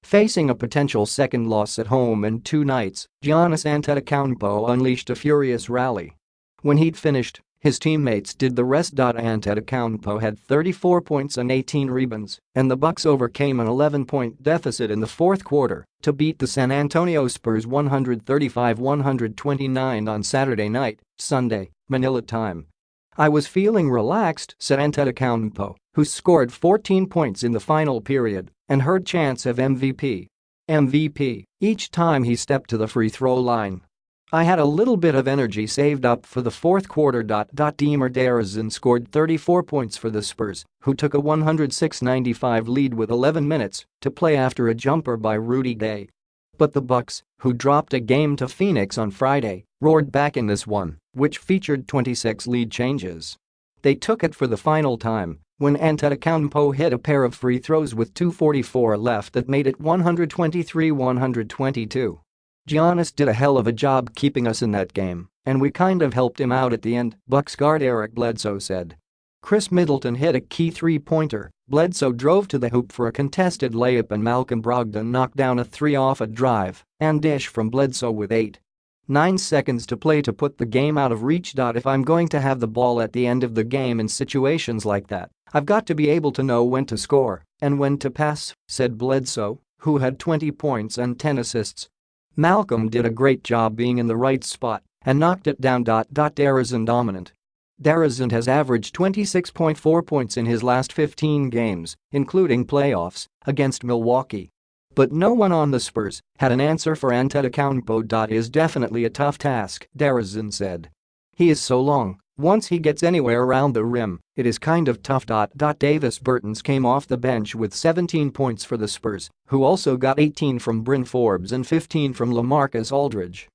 Facing a potential second loss at home in 2 nights, Giannis Antetokounmpo unleashed a furious rally. When he'd finished, his teammates did the rest. Antetokounmpo had 34 points and 18 rebounds, and the Bucks overcame an 11-point deficit in the fourth quarter to beat the San Antonio Spurs 135-129 on Saturday night, Sunday, Manila time. "I was feeling relaxed," said Antetokounmpo, who scored 14 points in the final period and heard chants of MVP. MVP each time he stepped to the free throw line. "I had a little bit of energy saved up for the fourth quarter." DeMar DeRozan scored 34 points for the Spurs, who took a 106-95 lead with 11 minutes to play after a jumper by Rudy Gay. But the Bucks, who dropped a game to Phoenix on Friday, roared back in this one, which featured 26 lead changes. They took it for the final time when Antetokounmpo hit a pair of free throws with 2:44 left that made it 123-122. "Giannis did a hell of a job keeping us in that game, and we kind of helped him out at the end," Bucks guard Eric Bledsoe said. Chris Middleton hit a key three-pointer, Bledsoe drove to the hoop for a contested layup and Malcolm Brogdon knocked down a three off a drive and dish from Bledsoe with 8.9 seconds to play to put the game out of reach. "If I'm going to have the ball at the end of the game in situations like that, I've got to be able to know when to score and when to pass," said Bledsoe, who had 20 points and 10 assists. "Malcolm did a great job being in the right spot and knocked it down. DeRozan dominant. DeRozan has averaged 26.4 points in his last 15 games, including playoffs, against Milwaukee. But no one on the Spurs had an answer for Antetokounmpo. Is definitely a tough task," DeRozan said. "He is so long, once he gets anywhere around the rim, it is kind of tough." Davis Bertans came off the bench with 17 points for the Spurs, who also got 18 from Bryn Forbes and 15 from LaMarcus Aldridge.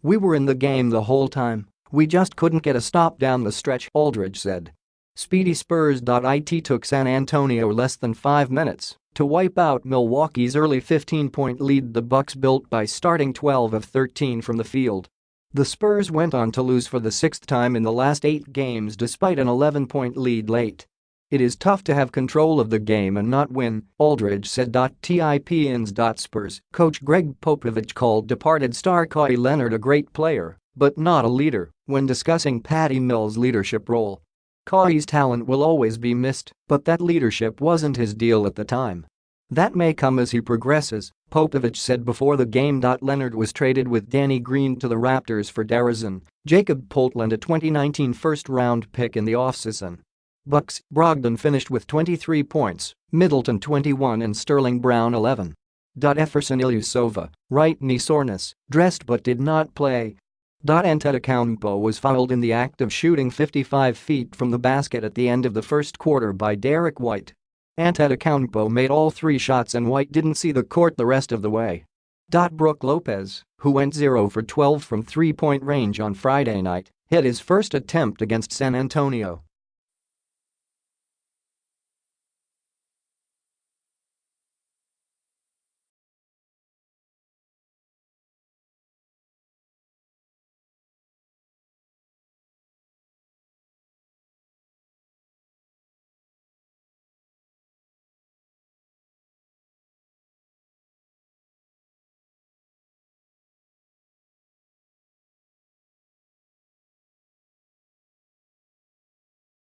"We were in the game the whole time, we just couldn't get a stop down the stretch," Aldridge said. Speedy Spurs. It took San Antonio less than 5 minutes to wipe out Milwaukee's early 15-point lead. The Bucks built by starting 12 of 13 from the field. The Spurs went on to lose for the 6th time in the last 8 games despite an 11-point lead late. "It is tough to have control of the game and not win," Aldridge said. Tips. Spurs coach Greg Popovich called departed star Kawhi Leonard a great player, but not a leader, when discussing Patty Mills' leadership role. "Kawhi's talent will always be missed, but that leadership wasn't his deal at the time. That may come as he progresses," Popovich said before the game. Leonard was traded with Danny Green to the Raptors for DeRozan, Jacob Poeltl, a 2019 first-round pick in the offseason. Bucks. Brogdon finished with 23 points, Middleton 21 and Sterling Brown 11. Jefferson Ilyusova, right knee soreness, dressed but did not play. Antetokounmpo was fouled in the act of shooting 55 feet from the basket at the end of the first quarter by Derek White. Antetokounmpo made all 3 shots and White didn't see the court the rest of the way. Brook Lopez, who went 0 for 12 from three-point range on Friday night, hit his first attempt against San Antonio.